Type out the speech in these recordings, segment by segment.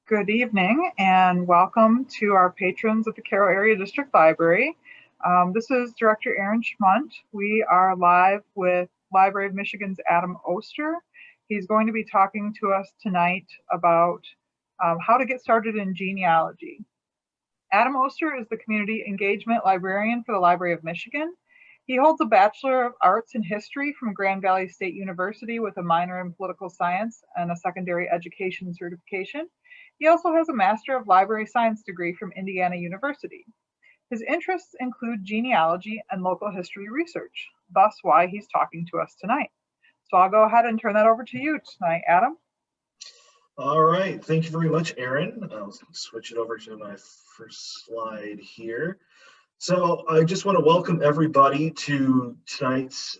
Good evening and welcome to our patrons at the Carroll Area District Library. This is Director Aaron Schmunt. We are live with Library of Michigan's Adam Oster. He's going to be talking to us tonight about how to get started in genealogy. Adam Oster is the Community Engagement Librarian for the Library of Michigan. He holds a Bachelor of Arts in History from Grand Valley State University with a minor in Political Science and a secondary education certification. He also has a Master of Library Science degree from Indiana University. His interests include genealogy and local history research, thus why he's talking to us tonight. So I'll go ahead and turn that over to you tonight, Adam. All right, thank you very much, Aaron. I'll switch it over to my first slide here. So I just want to welcome everybody to tonight's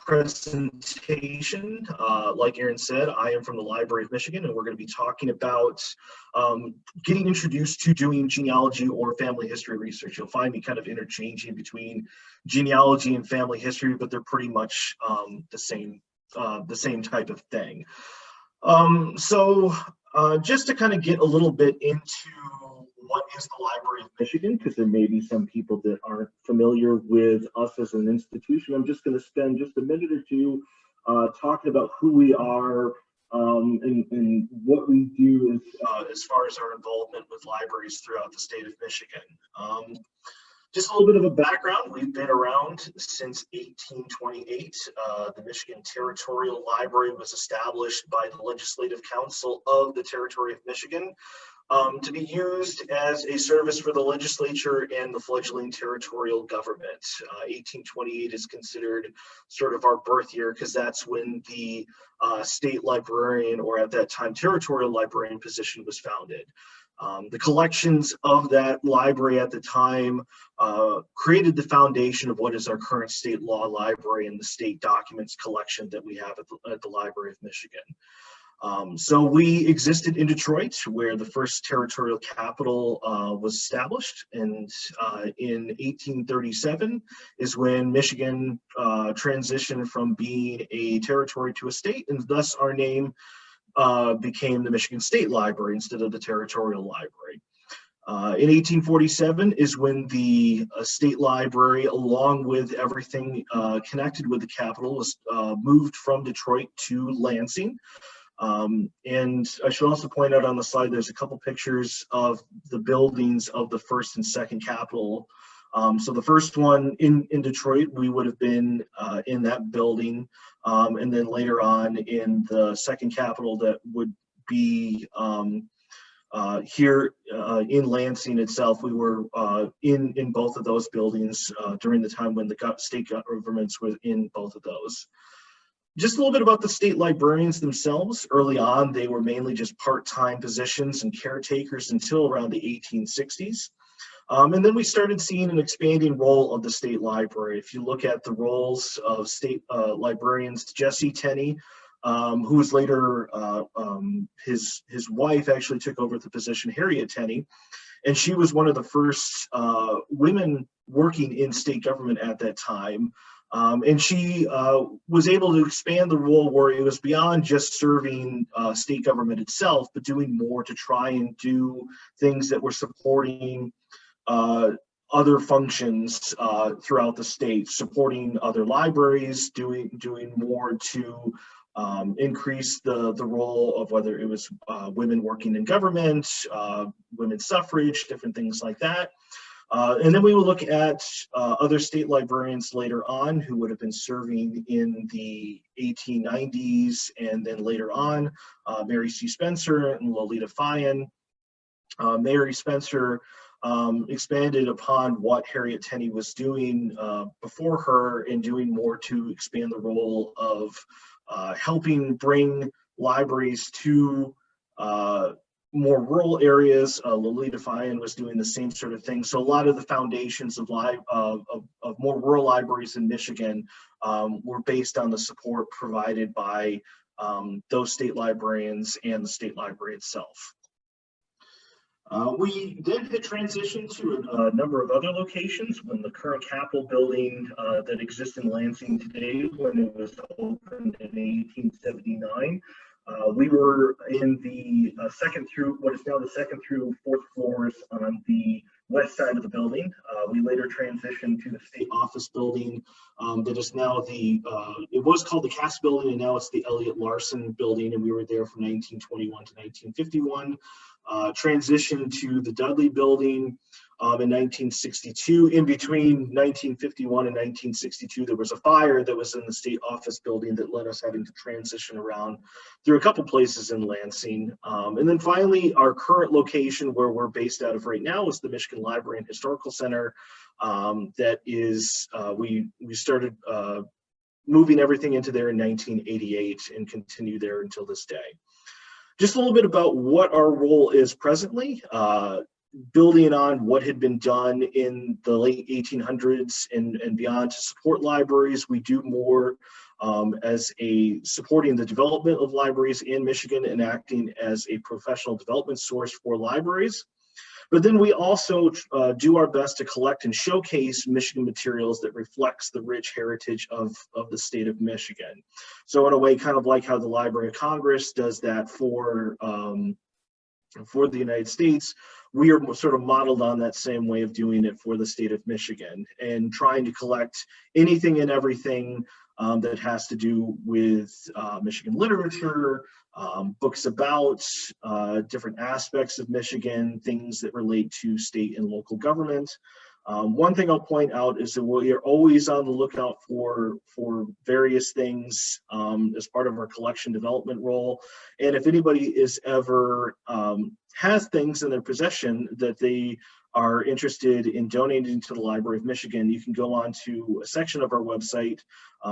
presentation. Like Aaron said, I am from the Library of Michigan, and we're going to be talking about getting introduced to doing genealogy or family history research. You'll find me kind of interchanging between genealogy and family history, but they're pretty much the same type of thing. Just to kind of get a little bit into what is the Library of Michigan, because there may be some people that aren't familiar with us as an institution, I'm just going to spend just a minute or two talking about who we are and what we do as far as our involvement with libraries throughout the state of Michigan. Just a little bit of a background. We've been around since 1828. The Michigan Territorial Library was established by the Legislative Council of the Territory of Michigan to be used as a service for the legislature and the fledgling territorial government. 1828 is considered sort of our birth year because that's when the state librarian, or at that time territorial librarian position, was founded. The collections of that library at the time created the foundation of what is our current state law library and the state documents collection that we have at the Library of Michigan. So we existed in Detroit, where the first territorial capital was established, and in 1837 is when Michigan transitioned from being a territory to a state, and thus our name became the Michigan State Library instead of the Territorial Library. In 1847 is when the state library, along with everything connected with the capital, was moved from Detroit to Lansing. And I should also point out on the slide, there's a couple pictures of the buildings of the first and second capital. So the first one in Detroit, we would have been in that building. And then later on in the second capital that would be here in Lansing itself, we were in both of those buildings during the time when the state governments were in both of those. Just a little bit about the state librarians themselves. Early on, they were mainly just part-time positions and caretakers until around the 1860s. And then we started seeing an expanding role of the state library. If you look at the roles of state librarians, Jesse Tenney, who was later, his wife actually took over the position, Harriet Tenney, and she was one of the first women working in state government at that time. And she was able to expand the role where it was beyond just serving state government itself, but doing more to try and do things that were supporting other functions throughout the state, supporting other libraries, doing more to increase the role of whether it was women working in government, women's suffrage, different things like that. And then we will look at other state librarians later on who would have been serving in the 1890s, and then later on, Mary C. Spencer and Lolita Fyan. Mary Spencer expanded upon what Harriet Tenney was doing before her, and doing more to expand the role of helping bring libraries to more rural areas. Lolita Fyan was doing the same sort of thing. So a lot of the foundations of more rural libraries in Michigan were based on the support provided by those state librarians and the state library itself. We then had transitioned to a number of other locations when the current Capitol building that exists in Lansing today, when it was opened in 1879, We were in the second through what is now the second through fourth floors on the west side of the building. We later transitioned to the state office building that is now it was called the Cass building, and now it's the Elliott Larson building, and we were there from 1921 to 1951. Transitioned to the Dudley building in 1962. In between 1951 and 1962, there was a fire that was in the state office building that led us having to transition around through a couple places in Lansing. And then finally, our current location where we're based out of right now is the Michigan Library and Historical Center. That is, we started moving everything into there in 1988 and continue there until this day. Just a little bit about what our role is presently. Building on what had been done in the late 1800s and beyond to support libraries, we do more as supporting the development of libraries in Michigan and acting as a professional development source for libraries. But then we also do our best to collect and showcase Michigan materials that reflects the rich heritage of the state of Michigan. So in a way, kind of like how the Library of Congress does that for the United States, we are sort of modeled on that same way of doing it for the state of Michigan and trying to collect anything and everything that has to do with Michigan literature, books about different aspects of Michigan, things that relate to state and local government. One thing I'll point out is that we are always on the lookout for various things as part of our collection development role. And if anybody is ever has things in their possession that they are interested in donating to the Library of Michigan, you can go on to a section of our website,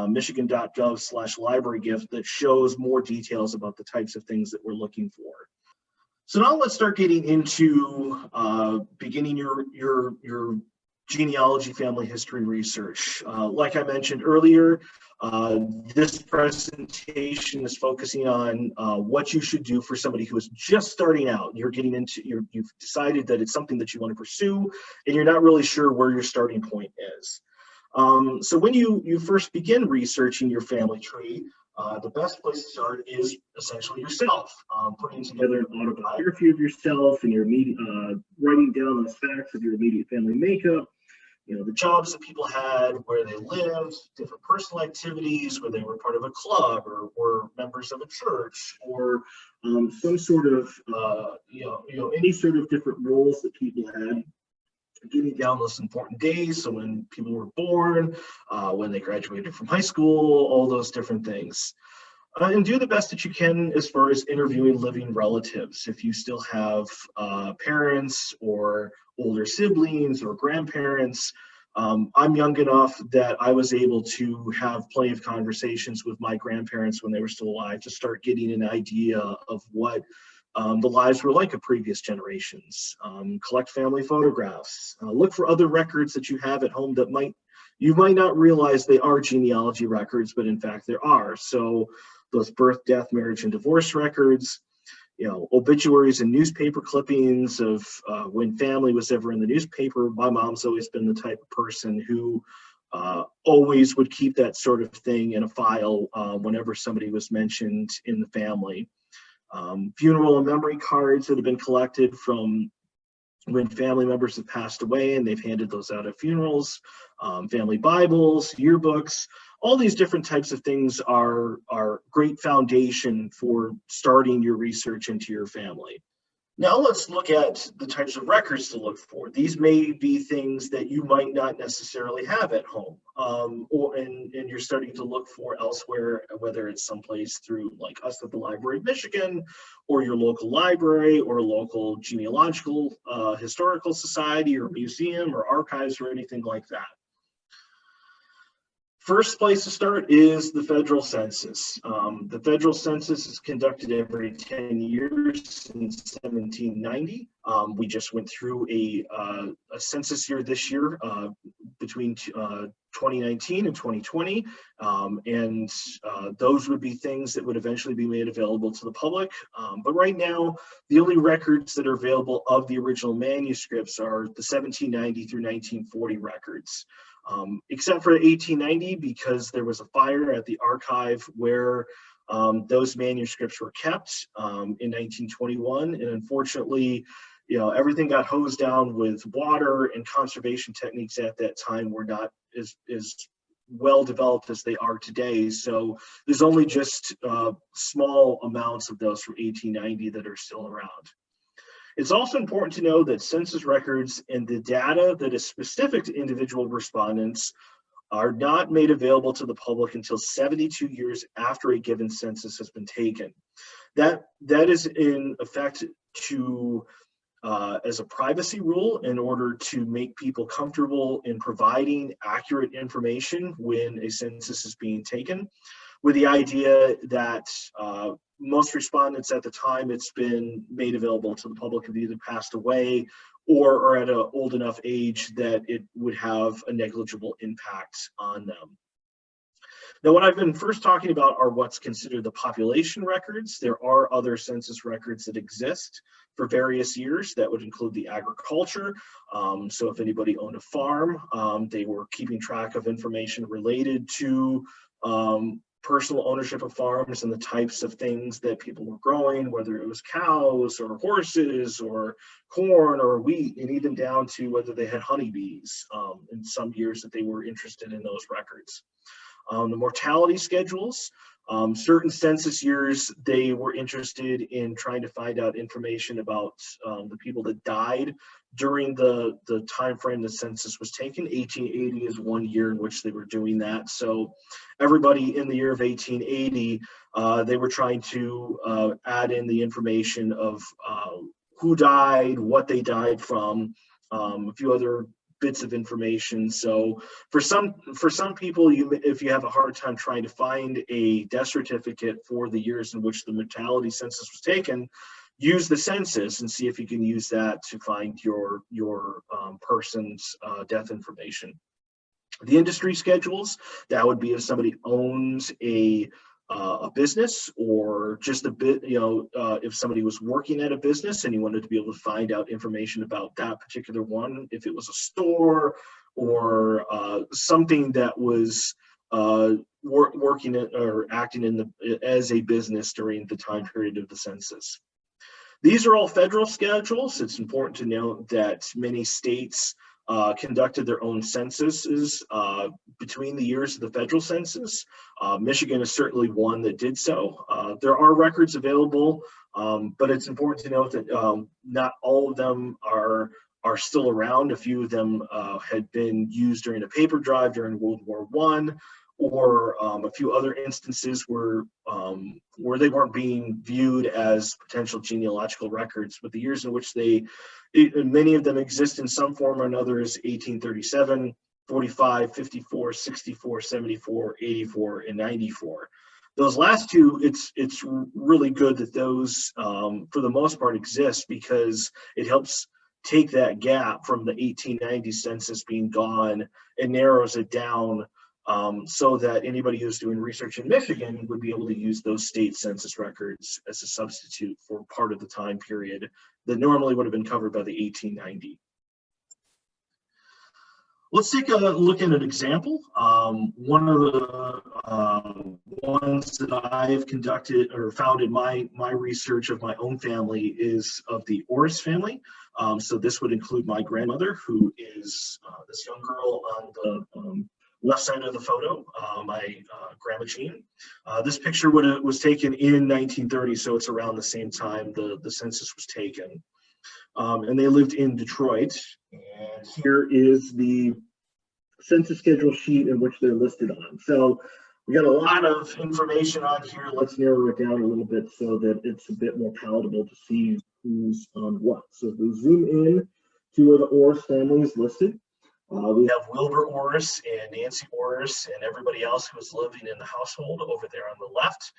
michigan.gov/library gift, that shows more details about the types of things that we're looking for. So now let's start getting into beginning your genealogy family history research. Like I mentioned earlier, this presentation is focusing on what you should do for somebody who is just starting out. You've decided that it's something that you want to pursue, and you're not really sure where your starting point is. So when you first begin researching your family tree, the best place to start is essentially yourself, putting together an autobiography of yourself and your immediate, writing down the facts of your immediate family makeup, the jobs that people had, where they lived, different personal activities, where they were part of a club or members of a church, or some sort of, any sort of different roles that people had. Getting down those important days, so when people were born, when they graduated from high school, all those different things. And do the best that you can as far as interviewing living relatives. If you still have parents or older siblings or grandparents, I'm young enough that I was able to have plenty of conversations with my grandparents when they were still alive to start getting an idea of what the lives were like of previous generations. Collect family photographs. Look for other records that you have at home that you might not realize they are genealogy records, but in fact there are. So those birth, death, marriage, and divorce records, obituaries and newspaper clippings of when family was ever in the newspaper. My mom's always been the type of person who always would keep that sort of thing in a file whenever somebody was mentioned in the family. Funeral and memory cards that have been collected from when family members have passed away and they've handed those out at funerals, family Bibles, yearbooks, all these different types of things are great foundation for starting your research into your family. Now let's look at the types of records to look for. These may be things that you might not necessarily have at home, and you're starting to look for elsewhere, whether it's someplace through like us at the Library of Michigan, or your local library, or local genealogical historical society, or museum, or archives, or anything like that. First place to start is the federal census. The federal census is conducted every 10 years since 1790. We just went through a census year this year between 2019 and 2020. And those would be things that would eventually be made available to the public. But right now, the only records that are available of the original manuscripts are the 1790 through 1940 records. Except for 1890, because there was a fire at the archive where Those manuscripts were kept in 1921, and unfortunately, everything got hosed down with water, and conservation techniques at that time were not as well developed as they are today. So there's only just small amounts of those from 1890 that are still around. It's also important to know that census records and the data that is specific to individual respondents are not made available to the public until 72 years after a given census has been taken. That is in effect to as a privacy rule in order to make people comfortable in providing accurate information when a census is being taken, with the idea that most respondents at the time it's been made available to the public have either passed away or are at an old enough age that it would have a negligible impact on them. Now, what I've been first talking about are what's considered the population records. There are other census records that exist for various years that would include the agriculture. So if anybody owned a farm, they were keeping track of information related to personal ownership of farms and the types of things that people were growing, whether it was cows or horses or corn or wheat, and even down to whether they had honeybees in some years that they were interested in those records. The mortality schedules, certain census years, they were interested in trying to find out information about the people that died during the time frame the census was taken. 1880 is one year in which they were doing that. So everybody in the year of 1880, they were trying to add in the information of who died, what they died from, a few other bits of information. So for some people, if you have a hard time trying to find a death certificate for the years in which the mortality census was taken, use the census and see if you can use that to find your person's death information. The industry schedules, that would be if somebody owns a business or just a bit, if somebody was working at a business and you wanted to be able to find out information about that particular one, if it was a store or something that was working or acting as a business during the time period of the census. These are all federal schedules. It's important to note that many states conducted their own censuses between the years of the federal census. Michigan is certainly one that did so. There are records available, but it's important to note that not all of them are still around. A few of them had been used during a paper drive during World War I, or a few other instances where they weren't being viewed as potential genealogical records, but the years in which many of them exist in some form or another is 1837, 45, 54, 64, 74, 84, and 94. Those last two, it's really good that those, for the most part, exist because it helps take that gap from the 1890 census being gone and narrows it down so that anybody who's doing research in Michigan would be able to use those state census records as a substitute for part of the time period that normally would have been covered by the 1890. Let's take a look at an example. One of the ones that I've conducted or found in my research of my own family is of the Orris family. So this would include my grandmother, who is this young girl on the left side of the photo, my Grandma Jean. This picture was taken in 1930, so it's around the same time the census was taken. And they lived in Detroit. And here is the census schedule sheet in which they're listed on. So we got a lot of information on here. Let's narrow it down a little bit so that it's a bit more palatable to see who's on what. So if we zoom in to where the Orris family is listed, we have Wilbur Orris and Nancy Orris and everybody else who is living in the household over there on the left.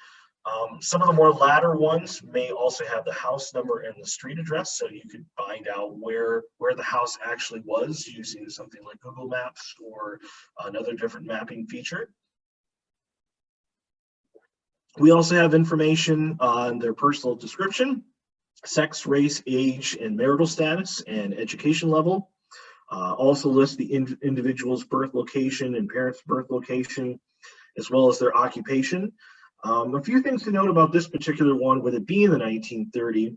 Some of the more latter ones may also have the house number and the street address, so you could find out where the house actually was using something like Google Maps or another different mapping feature. We also have information on their personal description, sex, race, age, and marital status, and education level. Also list the individual's birth location and parents' birth location, as well as their occupation. A few things to note about this particular one, with it being the 1930.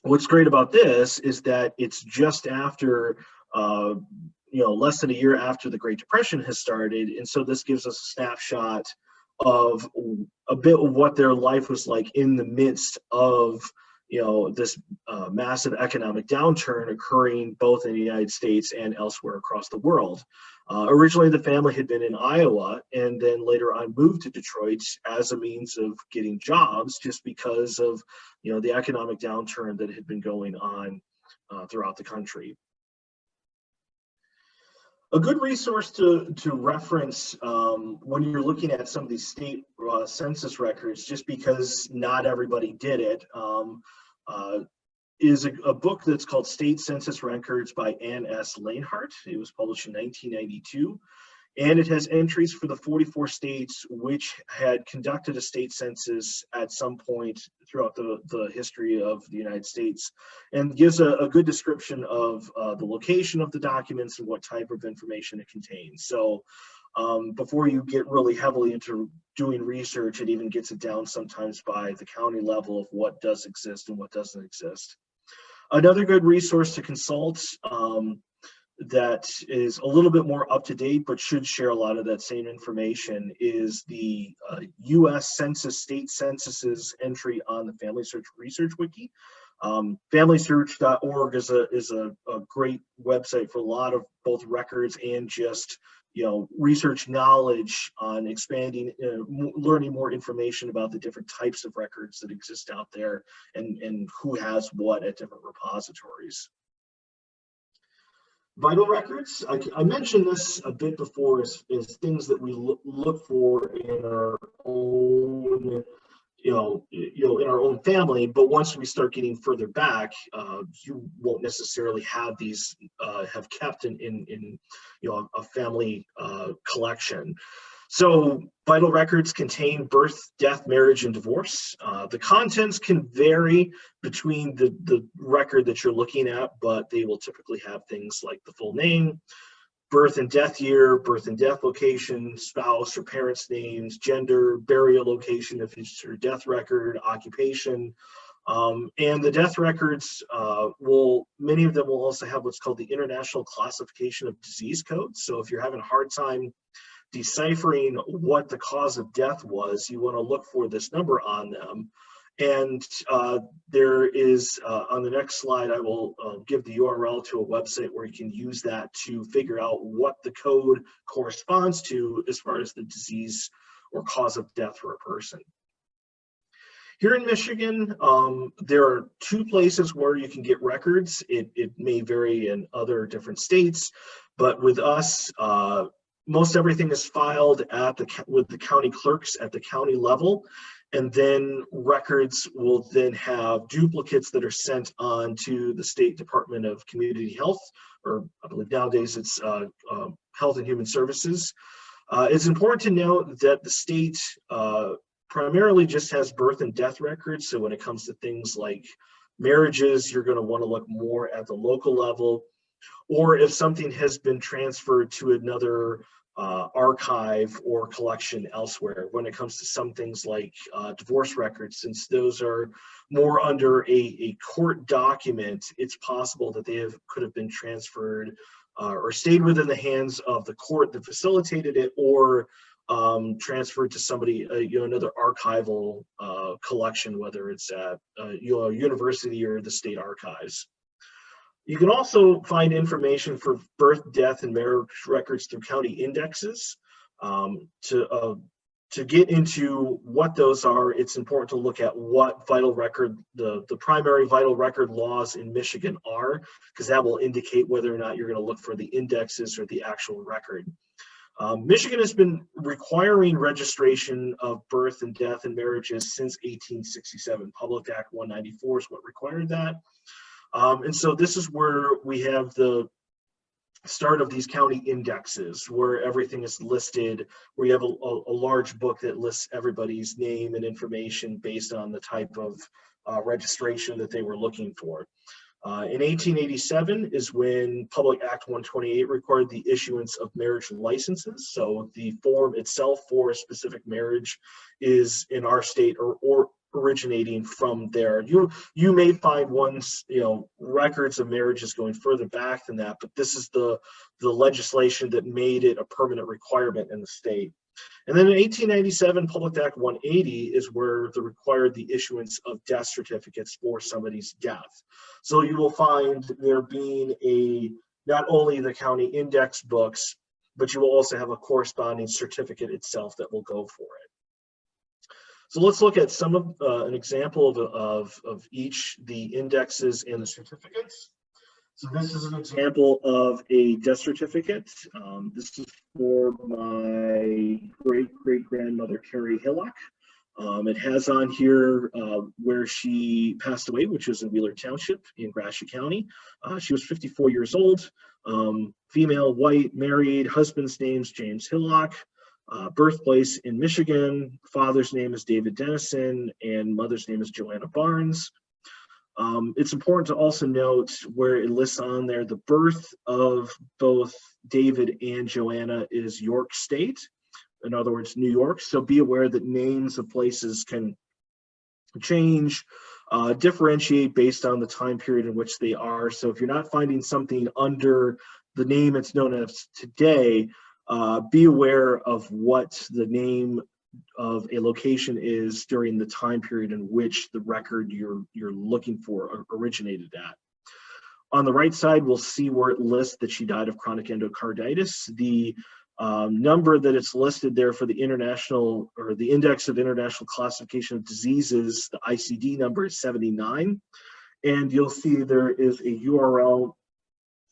What's great about this is that it's just after, less than a year after the Great Depression has started, and so this gives us a snapshot of a bit of what their life was like in the midst of this massive economic downturn occurring both in the United States and elsewhere across the world. Originally, the family had been in Iowa and then later on moved to Detroit as a means of getting jobs, just because of the economic downturn that had been going on throughout the country. A good resource to reference when you're looking at some of these state census records, just because not everybody did it, is a book that's called State Census Records by Ann S. Lanehart. It was published in 1992. And it has entries for the 44 states which had conducted a state census at some point throughout the history of the United States, and gives a good description of the location of the documents and what type of information it contains. So before you get really heavily into doing research, it even gets it down sometimes by the county level of what does exist and what doesn't exist. Another good resource to consult that is a little bit more up to date, but should share a lot of that same information, is the U.S. Census State Censuses entry on the Family Search Research Wiki. FamilySearch.org is a great website for a lot of both records and just research knowledge on expanding, learning more information about the different types of records that exist out there and who has what at different repositories. Vital records, I mentioned this a bit before, is things that we look for in our own, in our own family. But once we start getting further back, you won't necessarily have these have kept in a family collection. So vital records contain birth, death, marriage, and divorce. The contents can vary between the record that you're looking at, but they will typically have things like the full name, birth and death year, birth and death location, spouse or parents' names, gender, burial location if it's your death record, occupation. And the death records many of them will also have what's called the International Classification of Disease Codes. So if you're having a hard time deciphering what the cause of death was, you want to look for this number on them. And there is, on the next slide, I will give the URL to a website where you can use that to figure out what the code corresponds to as far as the disease or cause of death for a person. Here in Michigan, there are two places where you can get records. It may vary in other different states, but with us, most everything is filed with the county clerks at the county level, and then records will then have duplicates that are sent on to the State Department of Community Health, or I believe nowadays it's Health and Human Services. It's important to note that the state primarily just has birth and death records. So when it comes to things like marriages, you're going to want to look more at the local level, or if something has been transferred to another archive or collection elsewhere. When it comes to some things like divorce records, since those are more under a court document, it's possible that they could have been transferred or stayed within the hands of the court that facilitated it, or transferred to somebody, another archival collection, whether it's at a university or the state archives. You can also find information for birth, death, and marriage records through county indexes. To get into what those are, it's important to look at what vital record, the primary vital record laws in Michigan are, because that will indicate whether or not you're going to look for the indexes or the actual record. Michigan has been requiring registration of birth and death and marriages since 1867. Public Act 194 is what required that. And so this is where we have the start of these county indexes, where everything is listed, where you have a large book that lists everybody's name and information based on the type of registration that they were looking for. In 1887 is when Public Act 128 required the issuance of marriage licenses. So the form itself for a specific marriage is in our state or originating from there. You may find ones, records of marriages going further back than that, but this is the legislation that made it a permanent requirement in the state. And then in 1897, Public Act 180 is where they required the issuance of death certificates for somebody's death. So you will find there being not only the county index books, but you will also have a corresponding certificate itself that will go for it. So let's look at some of an example of each, the indexes and the certificates. So this is an example of a death certificate. This is for my great-great-grandmother, Carrie Hillock. It has on here where she passed away, which was in Wheeler Township in Gratiot County. She was 54 years old, female, white, married, husband's name's James Hillock. Birthplace in Michigan, father's name is David Dennison, and mother's name is Joanna Barnes. It's important to also note where it lists on there the birth of both David and Joanna is York State, in other words, New York. So be aware that names of places can change, differentiate based on the time period in which they are. So if you're not finding something under the name it's known as today, be aware of what the name of a location is during the time period in which the record you're looking for originated at. On the right side, we'll see where it lists that she died of chronic endocarditis. The number that it's listed there for the international or the Index of International Classification of Diseases, the ICD number is 79. And you'll see there is a URL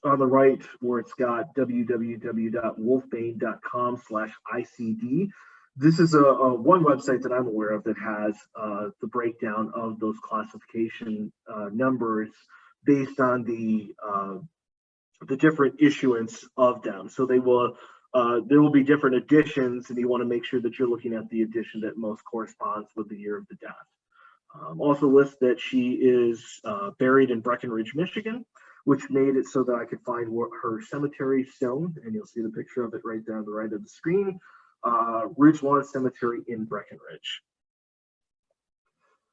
on the right where it's got www.wolfbane.com/ICD. This is one website that I'm aware of that has the breakdown of those classification numbers based on the different issuance of them. So there will be different editions, and you want to make sure that you're looking at the edition that most corresponds with the year of the death. Also lists that she is buried in Breckenridge, Michigan, which made it so that I could find her cemetery stone, and you'll see the picture of it right down the right of the screen. Ridgelawn Cemetery in Breckenridge.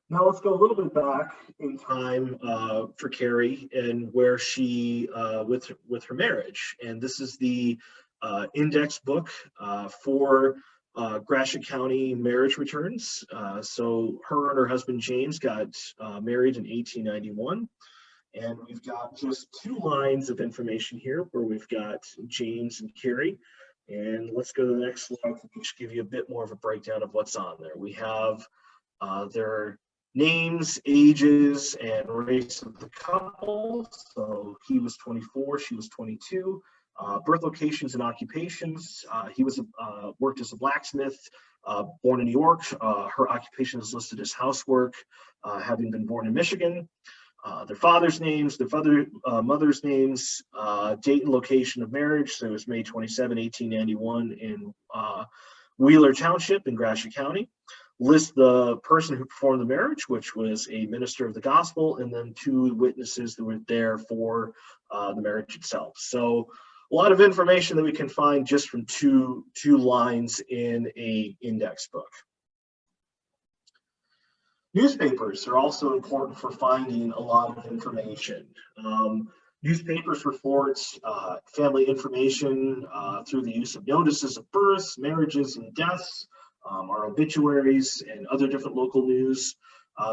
Now let's go a little bit back in time for Carrie and where she with her marriage, and this is the index book for Gratiot County marriage returns. So her and her husband James got married in 1891. And we've got just 2 lines of information here where we've got James and Carrie. And let's go to the next slide, which give you a bit more of a breakdown of what's on there. We have their names, ages, and race of the couple. So he was 24, she was 22. Birth locations and occupations. He was worked as a blacksmith, born in New York. Her occupation is listed as housework, having been born in Michigan. Their father's names, their mother's names, date and location of marriage. So it was May 27, 1891 in Wheeler Township in Gratiot County. List the person who performed the marriage, which was a minister of the gospel, and then 2 witnesses that were there for the marriage itself. So a lot of information that we can find just from two lines in a index book. Newspapers are also important for finding a lot of information. Newspapers report family information through the use of notices of births, marriages, and deaths, our obituaries, and other different local news.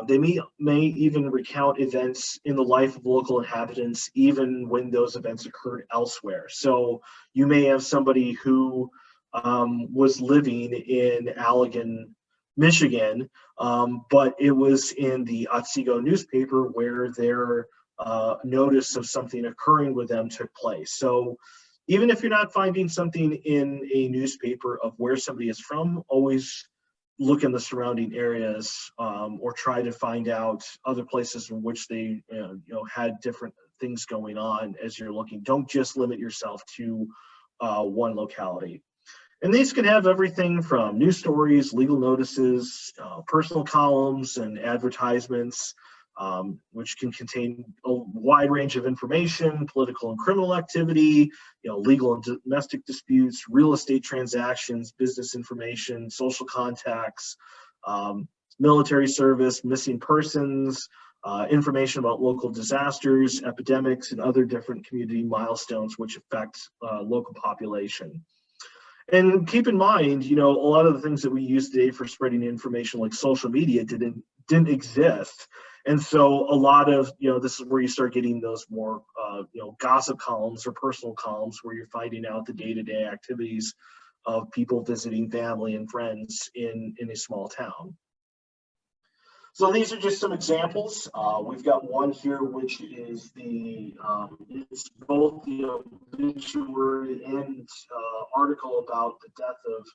They may even recount events in the life of local inhabitants, even when those events occurred elsewhere. So you may have somebody who was living in Allegan, Michigan, but it was in the Otsego newspaper where their notice of something occurring with them took place. So even if you're not finding something in a newspaper of where somebody is from, always look in the surrounding areas or try to find out other places in which they had different things going on as you're looking. Don't just limit yourself to one locality. And these can have everything from news stories, legal notices, personal columns and advertisements. which can contain a wide range of information, political and criminal activity, legal and domestic disputes, real estate transactions, business information, social contacts, military service, missing persons, information about local disasters, epidemics, and other different community milestones which affect local population. And keep in mind, a lot of the things that we use today for spreading information, like social media, didn't exist. And so a lot of, this is where you start getting those more, gossip columns or personal columns where you're finding out the day-to-day activities of people visiting family and friends in a small town. So these are just some examples. We've got one here, which is it's both the obituary and article about the death of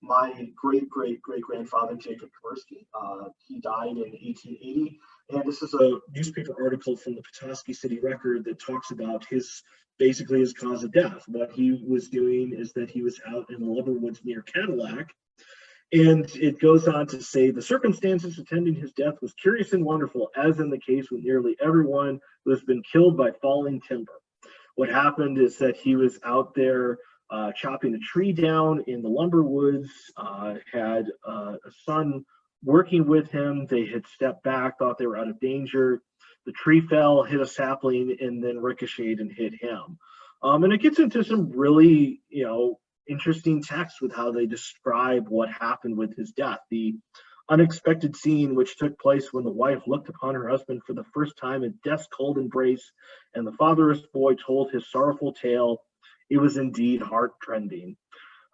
my great-great-great-grandfather, Jacob Tversky. He died in 1880. And this is a newspaper article from the Petoskey City Record that talks about basically his cause of death. What he was doing is that he was out in the lumber woods near Cadillac. And it goes on to say the circumstances attending his death was curious and wonderful, as in the case with nearly everyone who has been killed by falling timber. What happened is that he was out there chopping a tree down in the lumber woods, had a son working with him. They had stepped back, thought they were out of danger. The tree fell, hit a sapling, and then ricocheted and hit him. And it gets into some really, interesting text with how they describe what happened with his death. The unexpected scene which took place when the wife looked upon her husband for the first time in death's cold embrace, and the fatherless boy told his sorrowful tale. It was indeed heart-rending.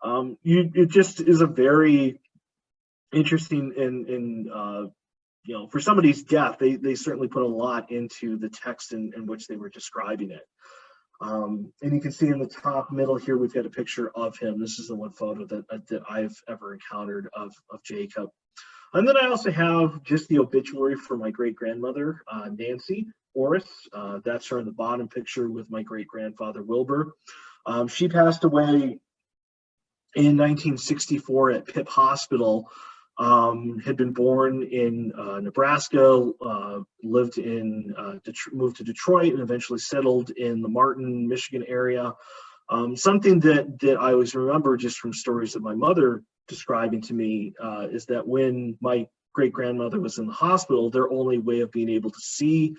It just is a very interesting and for somebody's death, they certainly put a lot into the text in which they were describing it. And you can see in the top middle here, we've got a picture of him. This is the one photo that I've ever encountered of Jacob. And then I also have just the obituary for my great-grandmother, Nancy Orris. That's her in the bottom picture with my great-grandfather, Wilbur. She passed away in 1964 at Pitt Hospital. Had been born in Nebraska, moved to Detroit, and eventually settled in the Martin, Michigan area. Something that I always remember just from stories that my mother describing to me is that when my great-grandmother was in the hospital, their only way of being able to see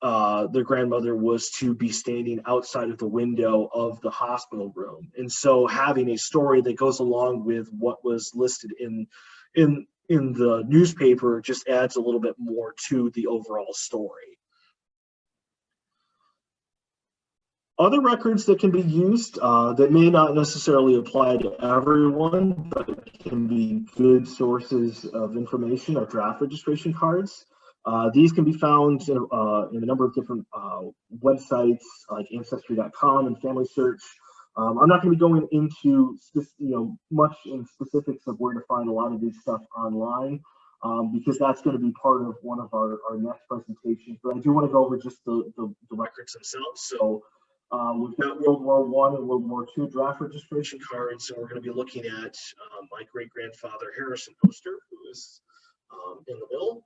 their grandmother was to be standing outside of the window of the hospital room. And so having a story that goes along with what was listed in the newspaper just adds a little bit more to the overall story. Other records that can be used that may not necessarily apply to everyone, but can be good sources of information are draft registration cards. These can be found in a number of different websites like Ancestry.com and Family Search. I'm not going to be going into much in specifics of where to find a lot of this stuff online because that's going to be part of one of our next presentations. But I do want to go over just the records themselves. So we've got World War I and World War II draft registration cards, and we're going to be looking at my great-grandfather Harrison Oster, who is in the middle.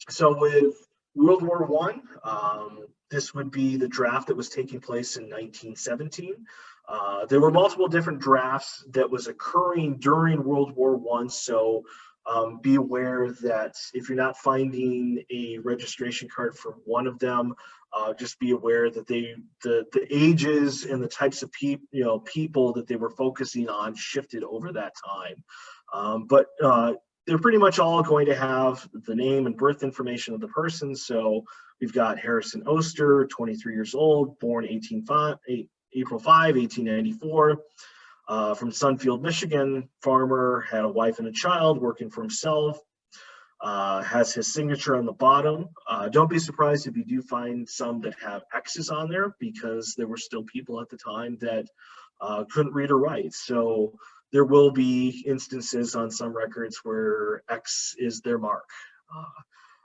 So with World War I, this would be the draft that was taking place in 1917. There were multiple different drafts that was occurring during World War I, so be aware that if you're not finding a registration card for one of them, just be aware that the ages and the types of people that they were focusing on shifted over that time. But they're pretty much all going to have the name and birth information of the person. So we've got Harrison Oster, 23 years old, born April 5, 1894, from Sunfield, Michigan, farmer, had a wife and a child, working for himself, has his signature on the bottom. Don't be surprised if you do find some that have X's on there, because there were still people at the time that couldn't read or write. So there will be instances on some records where X is their mark.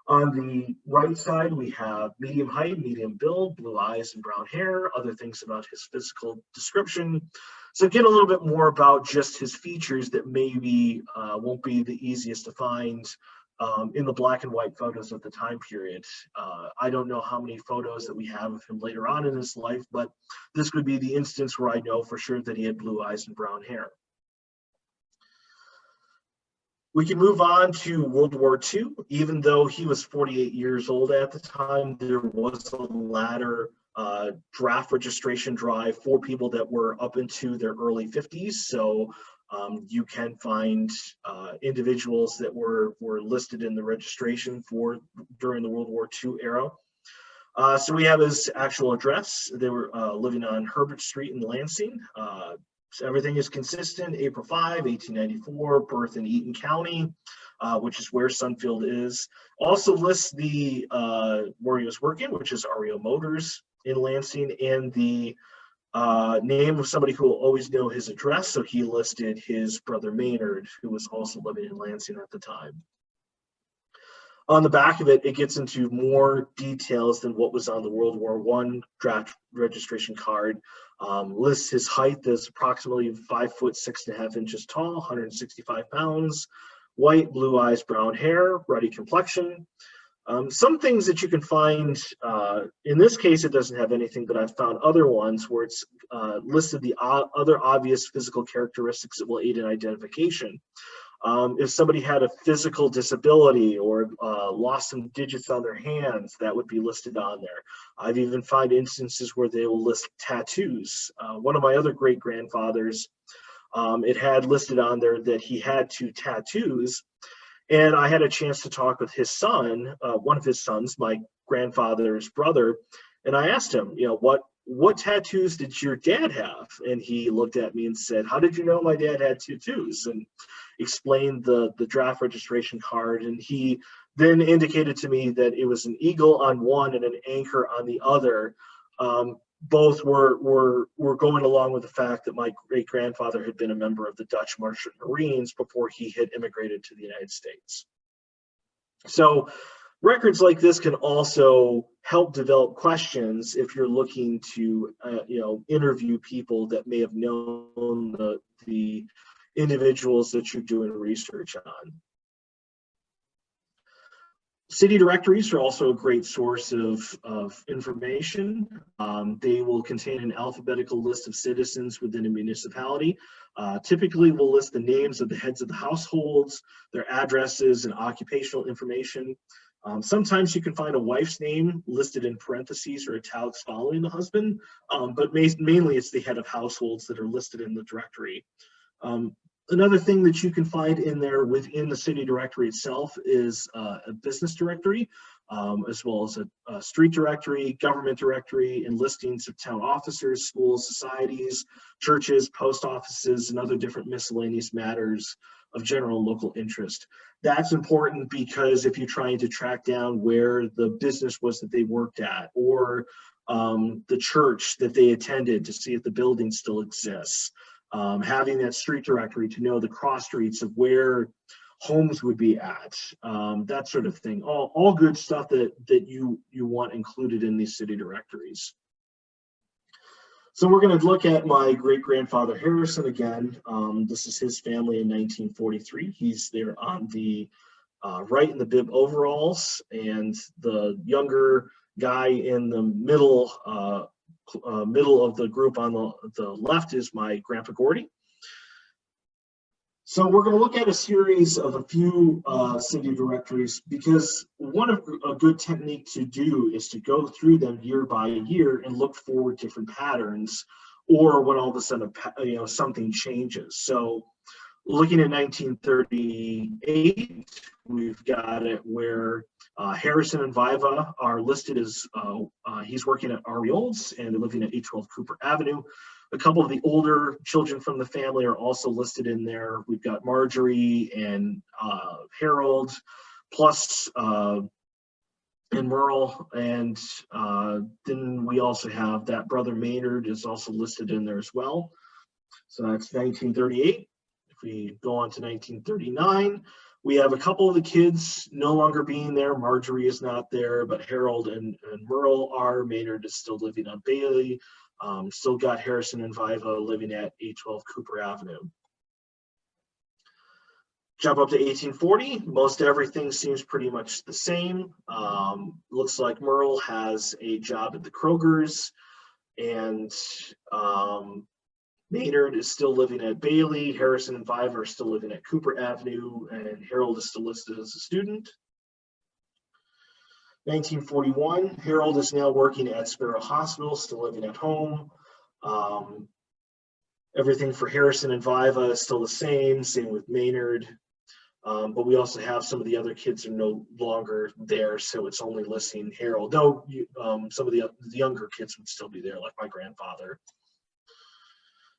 On the right side, we have medium height, medium build, blue eyes and brown hair, other things about his physical description. So get a little bit more about just his features that maybe won't be the easiest to find in the black and white photos of the time period. I don't know how many photos that we have of him later on in his life, but this would be the instance where I know for sure that he had blue eyes and brown hair. We can move on to World War II. Even though he was 48 years old at the time, there was a latter draft registration drive for people that were up into their early 50s. So you can find individuals that were listed in the registration for during the World War II era. So we have his actual address. They were living on Herbert Street in Lansing. So everything is consistent. April 5, 1894, birth in Eaton County, which is where Sunfield is. Also lists the where he was working, which is REO Motors in Lansing, and the name of somebody who will always know his address. So he listed his brother Maynard, who was also living in Lansing at the time. On the back of it, it gets into more details than what was on the World War I draft registration card. Lists his height as approximately 5 foot 6.5 inches tall, 165 pounds, white, blue eyes, brown hair, ruddy complexion. Some things that you can find, in this case, it doesn't have anything, but I've found other ones where it's listed the other obvious physical characteristics that will aid in identification. If somebody had a physical disability or lost some digits on their hands, that would be listed on there. I've even found instances where they will list tattoos. One of my other great-grandfathers, it had listed on there that he had 2 tattoos, and I had a chance to talk with his son, one of his sons, my grandfather's brother, and I asked him, you know, what tattoos did your dad have? And he looked at me and said, "How did you know my dad had tattoos?" And explained the draft registration card. And he then indicated to me that it was an eagle on one and an anchor on the other. Both were going along with the fact that my great-grandfather had been a member of the Dutch Merchant Marines before he had immigrated to the United States. So records like this can also help develop questions if you're looking to interview people that may have known the individuals that you're doing research on. City directories are also a great source of information. They will contain an alphabetical list of citizens within a municipality. Typically will list the names of the heads of the households, their addresses, and occupational information. Sometimes you can find a wife's name listed in parentheses or italics following the husband, but mainly it's the head of households that are listed in the directory. Another thing that you can find in there within the city directory itself is a business directory, as well as a street directory, government directory, and listings of town officers, schools, societies, churches, post offices, and other different miscellaneous matters of general local interest. That's important because if you're trying to track down where the business was that they worked at, or the church that they attended to see if the building still exists, having that street directory to know the cross streets of where homes would be at, that sort of thing. All good stuff that you want included in these city directories. So we're going to look at my great-grandfather Harrison again. This is his family in 1943. He's there on the right in the bib overalls, and the younger guy in the middle of the group on the left is my grandpa Gordy. So we're going to look at a series of a few city directories, because a good technique to do is to go through them year by year and look for different patterns, or when all of a sudden something changes. So looking at 1938, we've got it where Harrison and Viva are listed as he's working at Ariolds and they're living at 812 Cooper Avenue. A couple of the older children from the family are also listed in there. We've got Marjorie and Harold, plus and Merle, and then we also have that brother Maynard is also listed in there as well. So that's 1938. If we go on to 1939, we have a couple of the kids no longer being there. Marjorie is not there, but Harold and Merle are. Maynard is still living on Bailey. Still got Harrison and Viva living at 812 Cooper Avenue. Jump up to 1840, most everything seems pretty much the same. Looks like Merle has a job at the Kroger's, and Maynard is still living at Bailey. Harrison and Viva are still living at Cooper Avenue, and Harold is still listed as a student. 1941, Harold is now working at Sparrow Hospital, still living at home. Everything for Harrison and Viva is still the same with Maynard. But we also have some of the other kids are no longer there, so it's only listing Harold, though some of the younger kids would still be there, like my grandfather.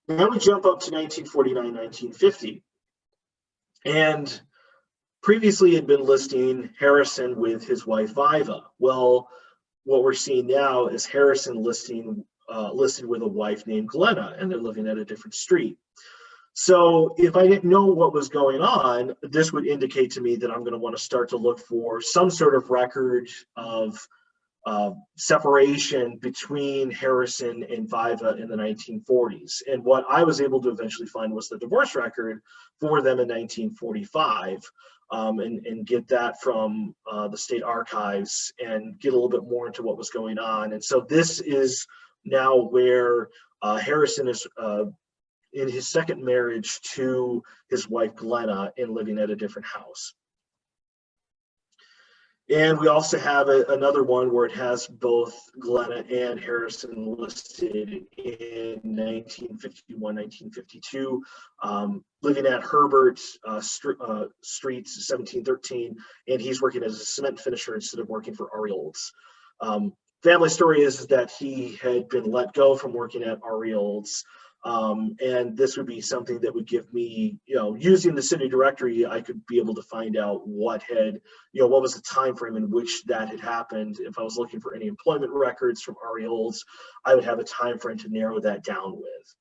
Now we jump up to 1949, 1950. And previously had been listing Harrison with his wife Viva. Well, what we're seeing now is Harrison listed with a wife named Glenna, and they're living at a different street. So if I didn't know what was going on, this would indicate to me that I'm going to want to start to look for some sort of record of separation between Harrison and Viva in the 1940s. And what I was able to eventually find was the divorce record for them in 1945, and get that from the state archives and get a little bit more into what was going on. And so this is now where Harrison is in his second marriage to his wife Glenna and living at a different house. And we also have another one where it has both Glenna and Harrison listed in 1951, 1952, living at Herbert Street, 1713, and he's working as a cement finisher instead of working for Ariolds. Family story is that he had been let go from working at Ariolds. And this would be something that would give me, using the city directory, I could be able to find out what was the time frame in which that had happened. If I was looking for any employment records from Ariolds, I would have a time frame to narrow that down with.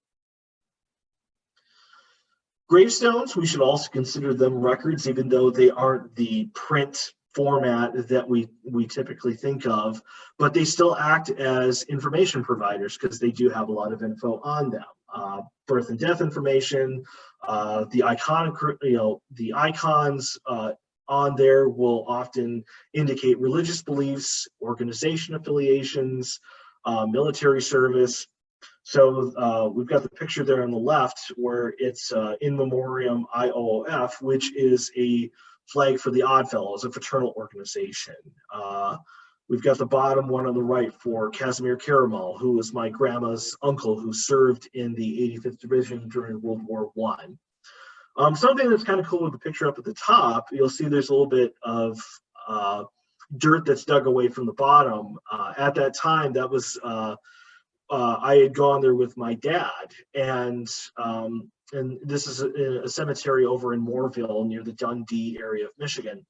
Gravestones, we should also consider them records, even though they aren't the print format that we typically think of, but they still act as information providers because they do have a lot of info on them. Birth and death information, the icons on there will often indicate religious beliefs, organization affiliations, military service. So we've got the picture there on the left where it's in memoriam IOOF, which is a flag for the Oddfellows, a fraternal organization. We've got the bottom one on the right for Casimir Caramel, who was my grandma's uncle who served in the 85th Division during World War I. Something that's kind of cool with the picture up at the top, you'll see there's a little bit of dirt that's dug away from the bottom. At that time, that was I had gone there with my dad, and this is a cemetery over in Moorville near the Dundee area of Michigan.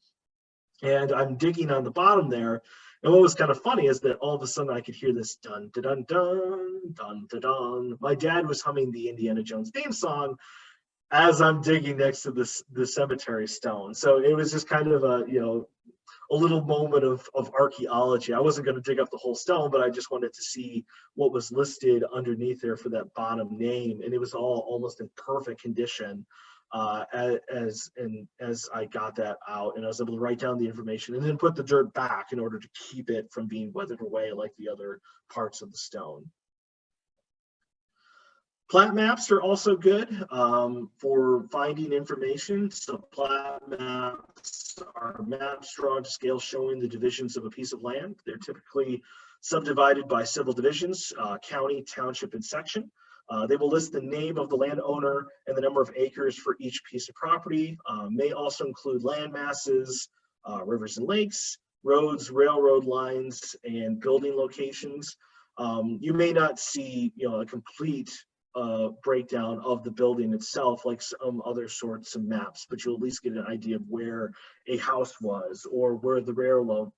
And I'm digging on the bottom there. And what was kind of funny is that all of a sudden I could hear this dun dun dun dun dun dun dun. My dad was humming the Indiana Jones theme song as I'm digging next to the cemetery stone. So it was just kind of a little moment of archaeology. I wasn't going to dig up the whole stone, but I just wanted to see what was listed underneath there for that bottom name, and it was all almost in perfect condition. As I got that out, and I was able to write down the information and then put the dirt back in order to keep it from being weathered away like the other parts of the stone. Plat maps are also good for finding information. So plat maps are maps drawn to scale showing the divisions of a piece of land. They're typically subdivided by civil divisions, county, township, and section. They will list the name of the landowner and the number of acres for each piece of property. May also include land masses, rivers and lakes, roads, railroad lines, and building locations. You may not see, a complete breakdown of the building itself like some other sorts of maps, but you'll at least get an idea of where a house was or where the railroad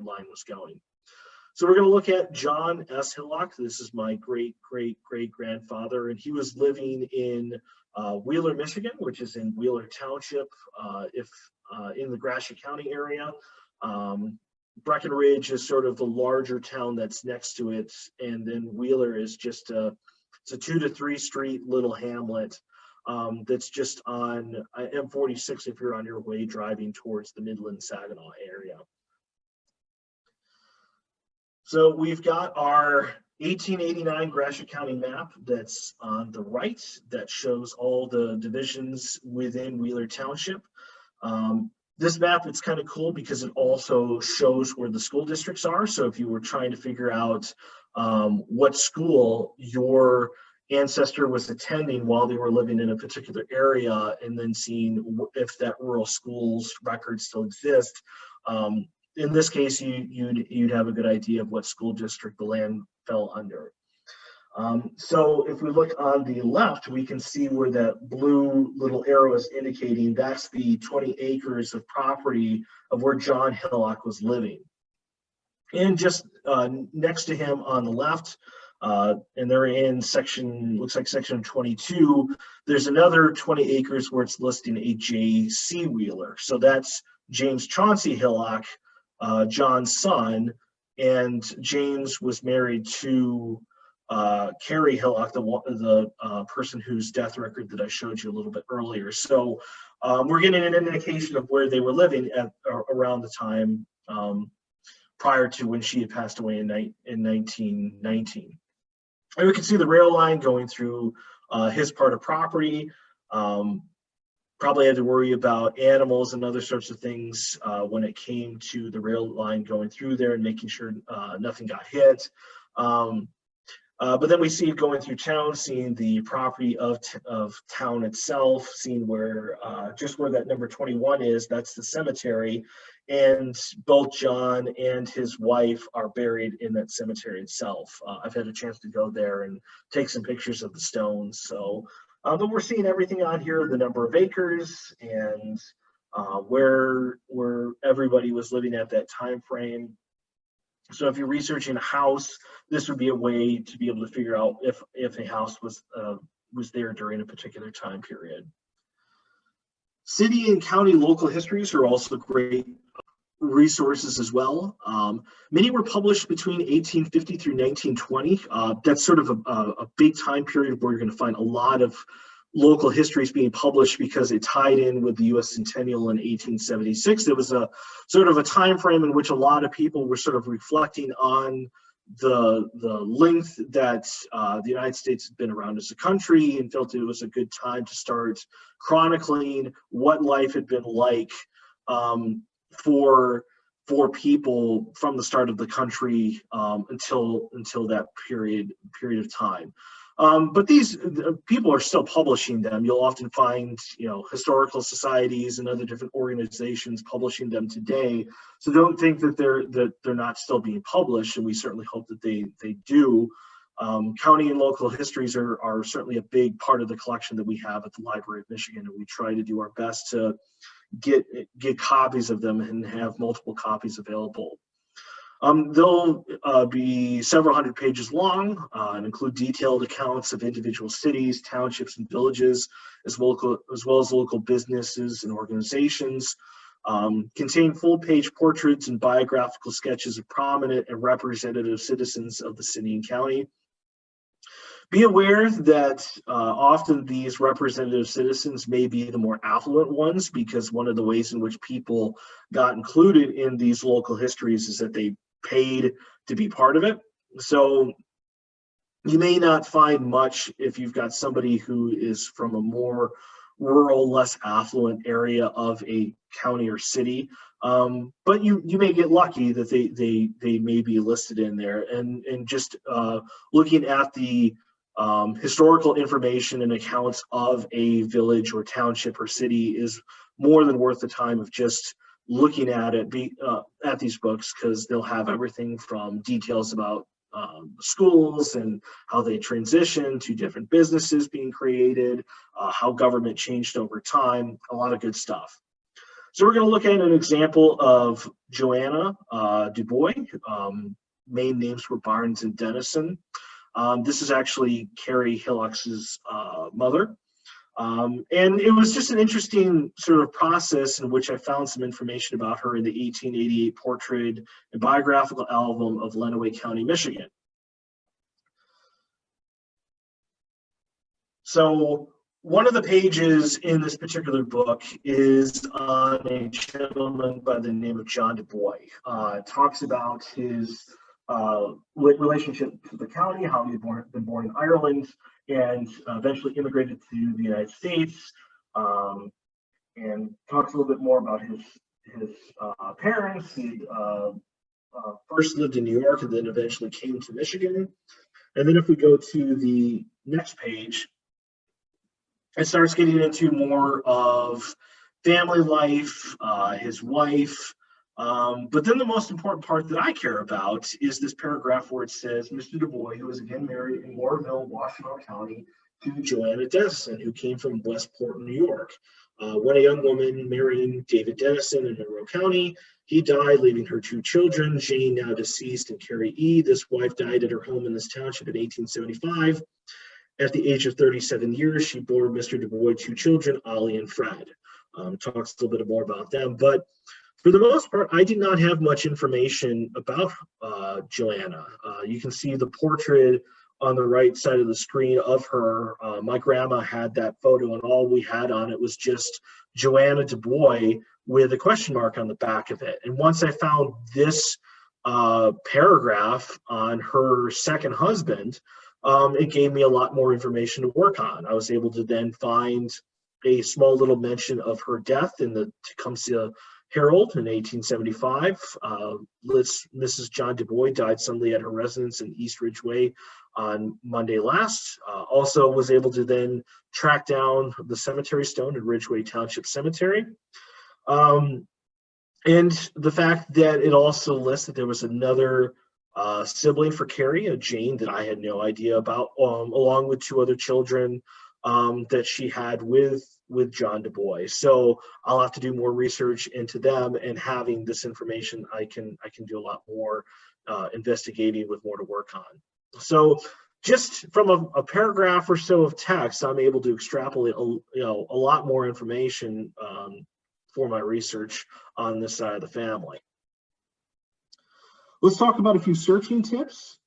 line was going. So we're going to look at John S. Hillock. This is my great-great-great-grandfather, and he was living in Wheeler, Michigan, which is in Wheeler Township, in the Gratiot County area. Breckenridge is sort of the larger town that's next to it, and then Wheeler is just it's a 2 to 3 street little hamlet. that's just on M46 if you're on your way driving towards the Midland Saginaw area. So we've got our 1889 Gratiot County map that's on the right that shows all the divisions within Wheeler Township. This map, it's kind of cool because it also shows where the school districts are. So if you were trying to figure out what school your ancestor was attending while they were living in a particular area, and then seeing if that rural school's records still exist, in this case, you'd have a good idea of what school district the land fell under. So if we look on the left, we can see where that blue little arrow is indicating that's the 20 acres of property of where John Hillock was living. And just next to him on the left, and they're in section, looks like section 22, there's another 20 acres where it's listing a J.C. Wheeler. So that's James Chauncey Hillock, John's son, and James was married to Carrie Hillock, the person whose death record that I showed you a little bit earlier. So we're getting an indication of where they were living at around the time prior to when she had passed away in 1919. And we can see the rail line going through his part of property. Probably had to worry about animals and other sorts of things when it came to the rail line going through there and making sure nothing got hit. But then we see it going through town, seeing the property of town itself, seeing where just where that number 21 is, that's the cemetery. And both John and his wife are buried in that cemetery itself. I've had a chance to go there and take some pictures of the stones. So, but we're seeing everything on here, the number of acres and where everybody was living at that time frame. So if you're researching a house, this would be a way to be able to figure out if a house was there during a particular time period. City and county local histories are also great resources as well. Many were published between 1850 through 1920. That's sort of a big time period where you're going to find a lot of local histories being published because it tied in with the U.S. Centennial in 1876. It was a sort of a time frame in which a lot of people were sort of reflecting on the length that the United States had been around as a country, and felt it was a good time to start chronicling what life had been like for people from the start of the country until that period of time. But these people are still publishing them. You'll often find, historical societies and other different organizations publishing them today. So don't think that they're not still being published, and we certainly hope that they do. County and local histories are certainly a big part of the collection that we have at the Library of Michigan, and we try to do our best to get copies of them and have multiple copies available. They'll be several hundred pages long and include detailed accounts of individual cities, townships, and villages, as well as local businesses and organizations. Contain full-page portraits and biographical sketches of prominent and representative citizens of the city and county. Be aware that often these representative citizens may be the more affluent ones, because one of the ways in which people got included in these local histories is that they paid to be part of it. So you may not find much if you've got somebody who is from a more rural, less affluent area of a county or city. But you may get lucky that they may be listed in there. And just looking at the historical information and accounts of a village or township or city is more than worth the time of just looking at it, at these books, because they'll have everything from details about schools and how they transitioned to different businesses being created, how government changed over time, a lot of good stuff. So we're going to look at an example of Joanna Dubois. Main names were Barnes and Dennison. This is actually Carrie Hillock's mother. And it was just an interesting sort of process in which I found some information about her in the 1888 portrait and biographical album of Lenawee County, Michigan. So one of the pages in this particular book is on a gentleman by the name of John Du Bois. It talks about his relationship to the county, how he had been born in Ireland and eventually immigrated to the United States, and talks a little bit more about his parents. He first lived in New York and then eventually came to Michigan. And then if we go to the next page, it starts getting into more of family life, his wife. But then the most important part that I care about is this paragraph where it says, Mr. Du Bois, who was again married in Warrenville, Washington County, to Joanna Dennison, who came from Westport, New York. When a young woman marrying David Dennison in Monroe County, he died, leaving her 2 children, Jane, now deceased, and Carrie E. This wife died at her home in this township in 1875. At the age of 37 years, she bore Mr. Du Bois 2 children, Ollie and Fred. Talks a little bit more about them, but for the most part, I did not have much information about Joanna. You can see the portrait on the right side of the screen of her. My grandma had that photo, and all we had on it was just Joanna Du Bois with a question mark on the back of it. And once I found this paragraph on her second husband, it gave me a lot more information to work on. I was able to then find a small little mention of her death in the Tecumseh Herald in 1875. Mrs. John Du Bois died suddenly at her residence in East Ridgeway on Monday last. Also was able to then track down the cemetery stone in Ridgeway Township Cemetery. And the fact that it also lists that there was another sibling for Carrie, a Jane, that I had no idea about, along with 2 other children that she had with John Du Bois. So I'll have to do more research into them, and having this information, I can do a lot more investigating with more to work on. So just from a paragraph or so of text, I'm able to extrapolate a lot more information for my research on this side of the family. Let's talk about a few searching tips.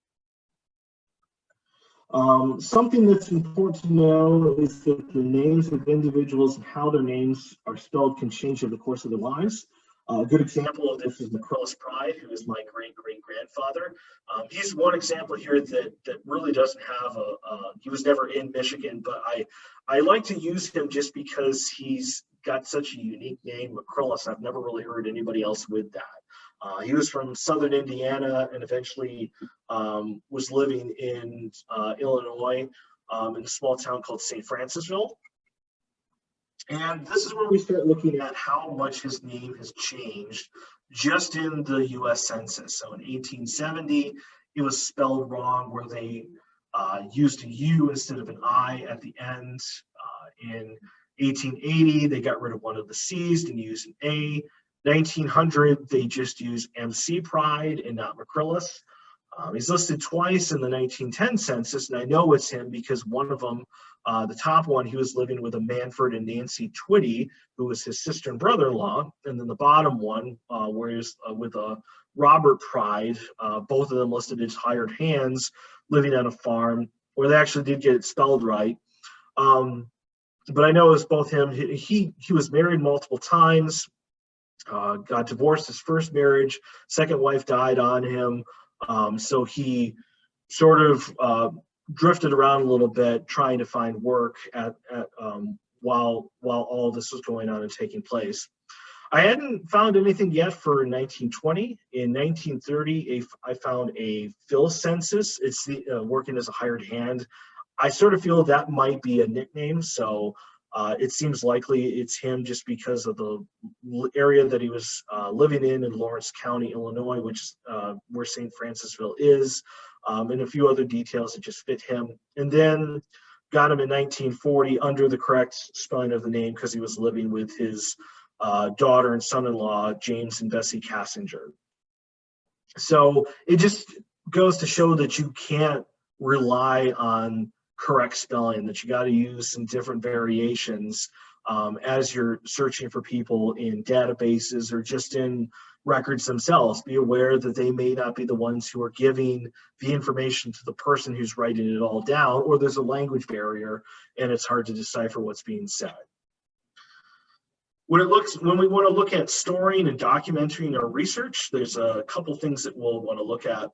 Something that's important to know is that the names of individuals and how their names are spelled can change over the course of their lives. A good example of this is McCrillis Pride, who is my great-great-grandfather. He's one example here that really doesn't have he was never in Michigan, but I like to use him just because he's got such a unique name, McCrillis. I've never really heard anybody else with that. He was from southern Indiana and eventually was living in Illinois in a small town called St. Francisville. And this is where we start looking at how much his name has changed just in the US Census. So in 1870, it was spelled wrong where they used a U instead of an I at the end. In 1880, they got rid of one of the C's and used an A. 1900, they just used MC Pride and not McCrillis. He's listed twice in the 1910 census, and I know it's him because one of them, the top one, he was living with a Manford and Nancy Twitty, who was his sister and brother-in-law, and then the bottom one, where he's with a Robert Pride, both of them listed as hired hands, living on a farm, where they actually did get it spelled right. But I know it's both him. He was married multiple times. Got divorced his first marriage, second wife died on him, so he sort of drifted around a little bit trying to find work while all this was going on and taking place. I hadn't found anything yet for 1920. In 1930, I found a Phil census. It's working as a hired hand. I sort of feel that might be a nickname, so it seems likely it's him just because of the area that he was living in Lawrence County, Illinois, which is where St. Francisville is, and a few other details that just fit him. And then got him in 1940 under the correct spelling of the name because he was living with his daughter and son-in-law, James and Bessie Cassinger. So it just goes to show that you can't rely on correct spelling, that you got to use some different variations as you're searching for people in databases or just in records themselves. Be aware that they may not be the ones who are giving the information to the person who's writing it all down, or there's a language barrier and it's hard to decipher what's being said. When we want to look at storing and documenting our research, there's a couple things that we'll want to look at.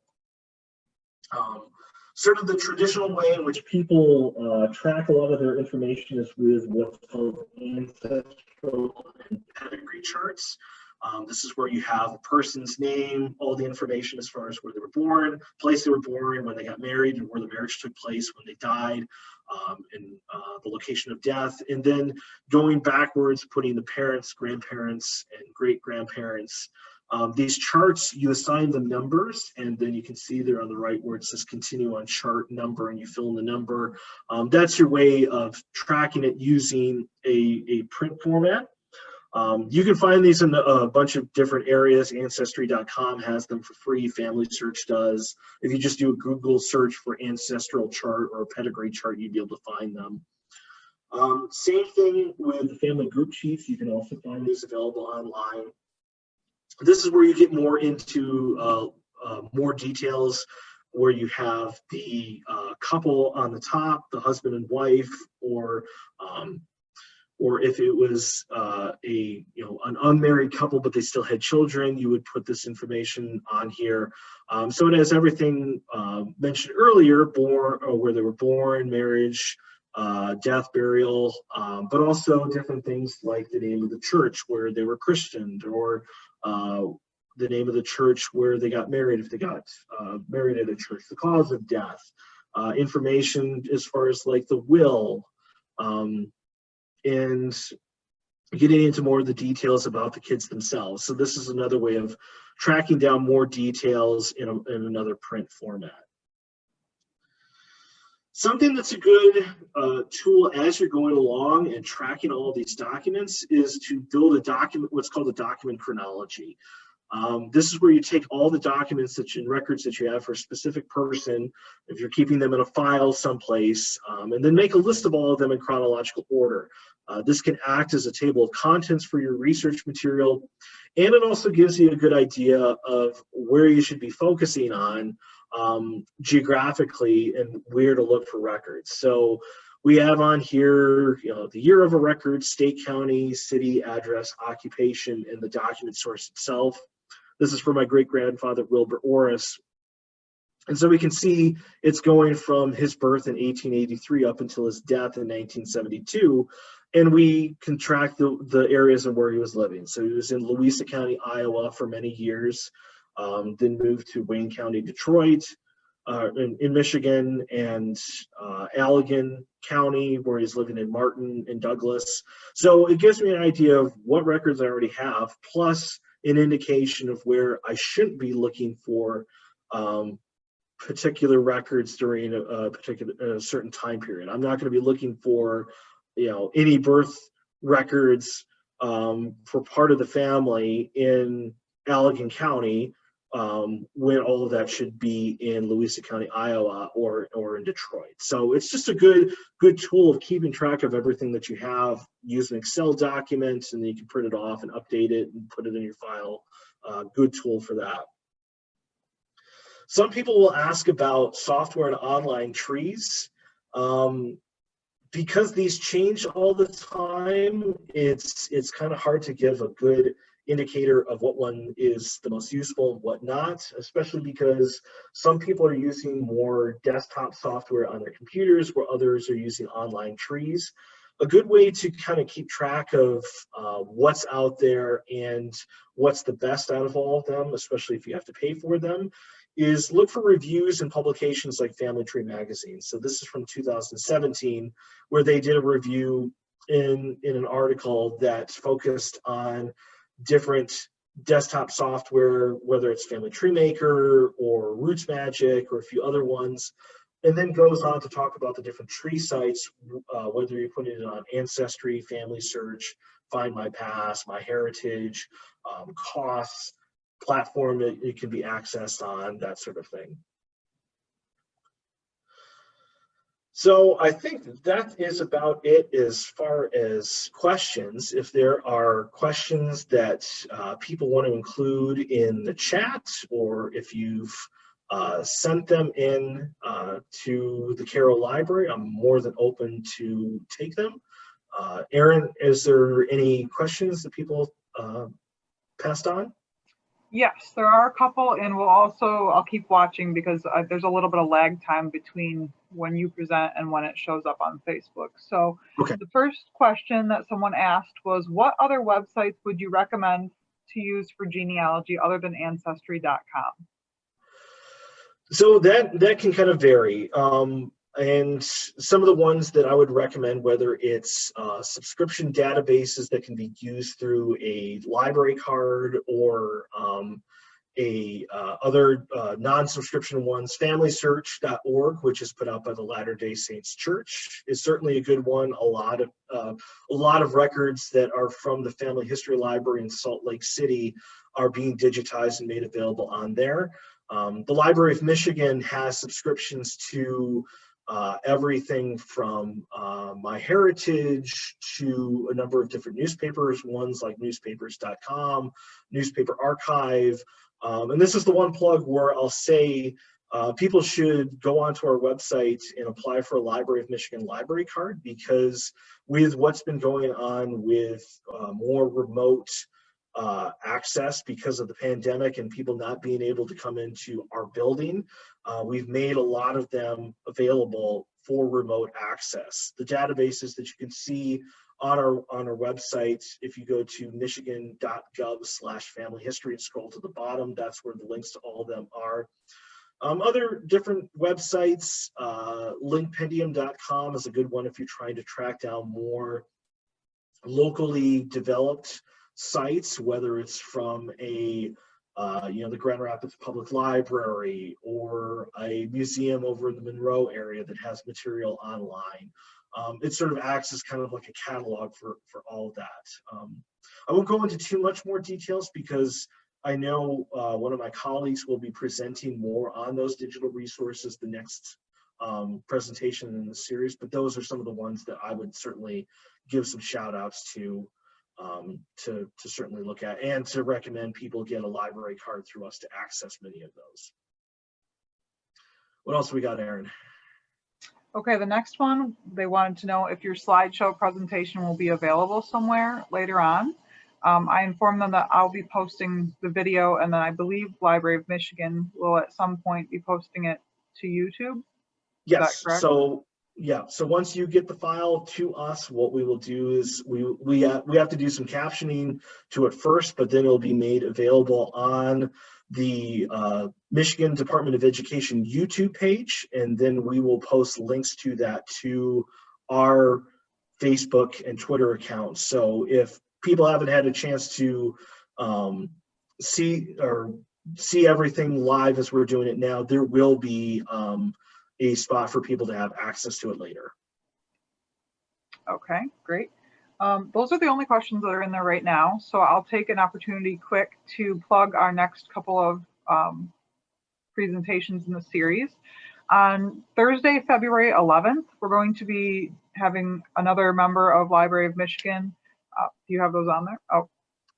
Sort of the traditional way in which people track a lot of their information is with what's called ancestral and pedigree charts. This is where you have the person's name, all the information as far as where they were born, place they were born, when they got married, and where the marriage took place, when they died, and the location of death. And then going backwards, putting the parents, grandparents, and great-grandparents. These charts, you assign them numbers, and then you can see there on the right where it says continue on chart number, and you fill in the number. That's your way of tracking it using a print format. You can find these in a bunch of different areas. Ancestry.com has them for free. Family Search does. If you just do a Google search for ancestral chart or a pedigree chart, you'd be able to find them. Same thing with the family group sheets. You can also find these available online. This is where you get more into more details, where you have the couple on the top, the husband and wife, or if it was an unmarried couple but they still had children, you would put this information on here. So it has everything mentioned earlier, where they were born, marriage, death, burial, but also different things like the name of the church where they were christened, or the name of the church where they got married, if they got married at a church, the cause of death, information as far as like the will, and getting into more of the details about the kids themselves. So this is another way of tracking down more details in another print format. Something that's a good tool as you're going along and tracking all of these documents is to build a document, what's called a document chronology. This is where you take all the documents and records that you have for a specific person, if you're keeping them in a file someplace, and then make a list of all of them in chronological order. This can act as a table of contents for your research material, and it also gives you a good idea of where you should be focusing on geographically and where to look for records. So we have on here, the year of a record, state, county, city, address, occupation, and the document source itself. This is for my great-grandfather, Wilbur Orris. And so we can see it's going from his birth in 1883 up until his death in 1972. And we can track the areas of where he was living. So he was in Louisa County, Iowa for many years, then moved to Wayne County, Detroit, in Michigan, and Allegan County, where he's living in Martin and Douglas. So it gives me an idea of what records I already have, plus an indication of where I shouldn't be looking for particular records during a certain time period. I'm not going to be looking for, any birth records for part of the family in Allegan County, when all of that should be in Louisa County, Iowa, or in Detroit. So it's just a good tool of keeping track of everything that you have. Use an Excel document, and then you can print it off and update it and put it in your file. Good tool for that. Some people will ask about software and online trees. Because these change all the time, it's kind of hard to give a good indicator of what one is the most useful and what not, especially because some people are using more desktop software on their computers, where others are using online trees. A good way to kind of keep track of what's out there and what's the best out of all of them, especially if you have to pay for them, is look for reviews in publications like Family Tree Magazine. So this is from 2017, where they did a review in an article that focused on different desktop software, whether it's Family Tree Maker or Roots Magic or a few other ones, and then goes on to talk about the different tree sites, whether you're putting it on Ancestry, Family Search, Find My Past, My Heritage, costs, platform that it can be accessed on, that sort of thing. So I think that is about it as far as questions. If there are questions that people want to include in the chat, or if you've sent them in to the Carroll Library, I'm more than open to take them. Erin, is there any questions that people passed on? Yes, there are a couple, and I'll keep watching because there's a little bit of lag time between when you present and when it shows up on Facebook. So Okay. the first question that someone asked was, what other websites would you recommend to use for genealogy other than Ancestry.com? So that can kind of vary. And some of the ones that I would recommend, whether it's subscription databases that can be used through a library card, or other non-subscription ones, familysearch.org, which is put out by the Latter-day Saints Church, is certainly a good one. A lot of records that are from the Family History Library in Salt Lake City are being digitized and made available on there. The Library of Michigan has subscriptions to everything from MyHeritage to a number of different newspapers, ones like newspapers.com, Newspaper Archive. And this is the one plug where I'll say people should go onto our website and apply for a Library of Michigan library card, because with what's been going on with more remote access because of the pandemic and people not being able to come into our building, we've made a lot of them available for remote access. The databases that you can see on our website, if you go to michigan.gov/family history and scroll to the bottom, that's where the links to all of them are. Other different websites, linkpendium.com is a good one if you're trying to track down more locally developed sites, whether it's from the Grand Rapids Public Library or a museum over in the Monroe area that has material online. It sort of acts as kind of like a catalog for all of that. I won't go into too much more details because I know one of my colleagues will be presenting more on those digital resources the next presentation in the series, but those are some of the ones that I would certainly give some shout outs to certainly look at, and to recommend people get a library card through us to access many of those. What else we got, Erin? Okay, the next one, they wanted to know if your slideshow presentation will be available somewhere later on. I informed them that I'll be posting the video, and then I believe Library of Michigan will at some point be posting it to YouTube. Yes, so once you get the file to us, what we will do is we have to do some captioning to it first, but then it'll be made available on the Michigan Department of Education YouTube page, and then we will post links to that to our Facebook and Twitter accounts. So if people haven't had a chance to see everything live as we're doing it now, there will be a spot for people to have access to it later. Okay, great. Those are the only questions that are in there right now. So I'll take an opportunity quick to plug our next couple of presentations in the series. On Thursday, February 11th, we're going to be having another member of Library of Michigan. Do you have those on there? Oh,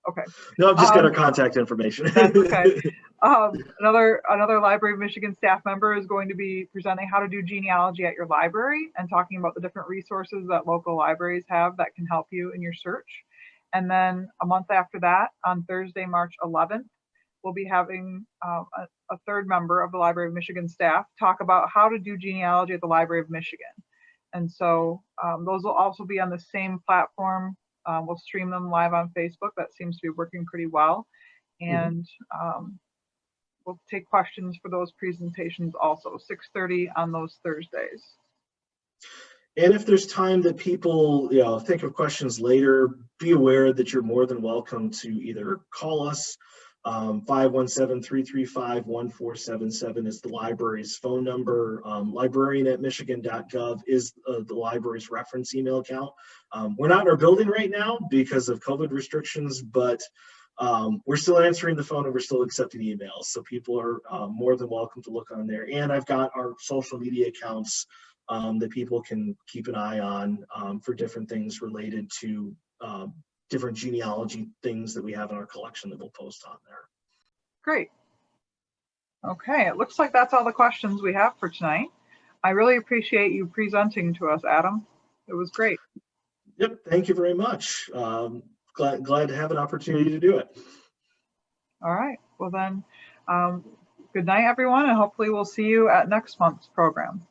okay. No, I've just got our contact information. That's okay. Another Library of Michigan staff member is going to be presenting how to do genealogy at your library and talking about the different resources that local libraries have that can help you in your search. And then a month after that, on Thursday, March 11th, we'll be having a third member of the Library of Michigan staff talk about how to do genealogy at the Library of Michigan. And so those will also be on the same platform. We'll stream them live on Facebook. That seems to be working pretty well. And we'll take questions for those presentations also, 6:30 on those Thursdays. And if there's time that people think of questions later, be aware that you're more than welcome to either call us. 517-335-1477 is the library's phone number. Librarian@michigan.gov is the library's reference email account. We're not in our building right now because of COVID restrictions, but we're still answering the phone and we're still accepting emails. So people are more than welcome to look on there. And I've got our social media accounts that people can keep an eye on for different things related to different genealogy things that we have in our collection that we'll post on there. Great. Okay, it looks like that's all the questions we have for tonight. I really appreciate you presenting to us, Adam. It was great. Yep, thank you very much. Glad to have an opportunity to do it. All right, well then, good night everyone, and hopefully we'll see you at next month's program.